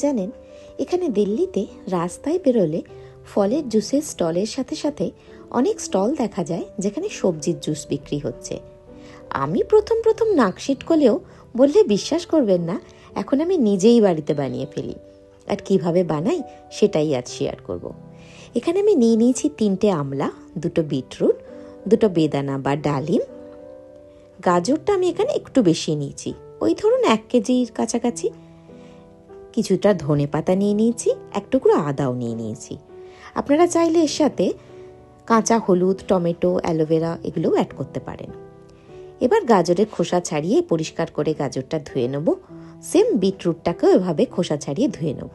জানেন, এখানে দিল্লিতে রাস্তায় বেরোলে ফলের জুসের স্টলের সাথে সাথে অনেক স্টল দেখা যায় যেখানে সবজির জুস বিক্রি হচ্ছে। আমি প্রথম প্রথম নাক সিটকলেও বললে বিশ্বাস করবেন না, এখন আমি নিজেই বাড়িতে বানিয়ে ফেলি। আর কিভাবে বানাই সেটাই আজ শেয়ার করব। এখানে আমি নিয়ে নিয়েছি 3টে আমলা, 2টো বিটরুট, 2টো বেদানা বা ডালিম। গাজরটা আমি এখানে একটু বেশি নিয়েছি, ওই ধরুন 1 কেজির কাছাকাছি। কিছুটা ধনে পাতা নিয়ে নিয়েছি, 1 টুকরো আদাও নিয়ে নিয়েছি। আপনারা চাইলে এর সাথে কাঁচা হলুদ, টমেটো, অ্যালোভেরা এগুলোও অ্যাড করতে পারেন। এবার গাজরের খোসা ছাড়িয়ে পরিষ্কার করে গাজরটা ধুয়ে নেব। সেম বিটরুটটাকেও এভাবে খোসা ছাড়িয়ে ধুয়ে নেব।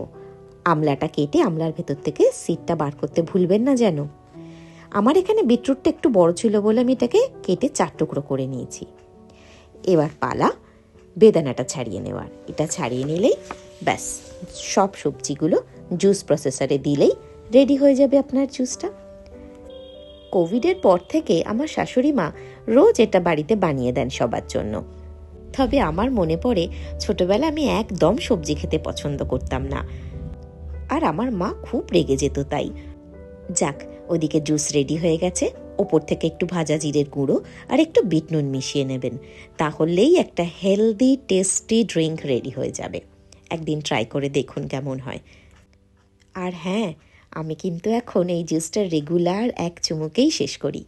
আমলাটা কেটে আমলার ভেতর থেকে সিডটা বার করতে ভুলবেন না যেন। আমার এখানে বিটরুটটা একটু বড় ছিল বলে আমি এটাকে কেটে 4 টুকরো করে নিয়েছি। এবার পালা বেদানাটা ছাড়িয়ে নেওয়ার। এটা ছাড়িয়ে নিলেই ব্যাস, সব সবজিগুলো জুস প্রসেসরে দিলেই রেডি হয়ে যাবে আপনার জুসটা। কোভিডের পর থেকে আমার শাশুড়ি মা রোজ এটা বাড়িতে বানিয়ে দেন সবার জন্য। তবে আমার মনে পড়ে ছোটবেলা আমি একদম সবজি খেতে পছন্দ করতাম না, আর আমার মা খুব রেগে যেত তাই। যাক, ওদিকে জুস রেডি হয়ে গেছে। ওপর থেকে একটু ভাজা জিরের গুঁড়ো আর একটু বিট নুন মিশিয়ে নেবেন, তাহলেই একটা হেলদি টেস্টি ড্রিঙ্ক রেডি হয়ে যাবে। একদিন ট্রাই করে দেখুন কেমন হয়। আর হ্যাঁ, আমি কিন্তু এখন এই জুসটা রেগুলার 1 চুমুকেই শেষ করি।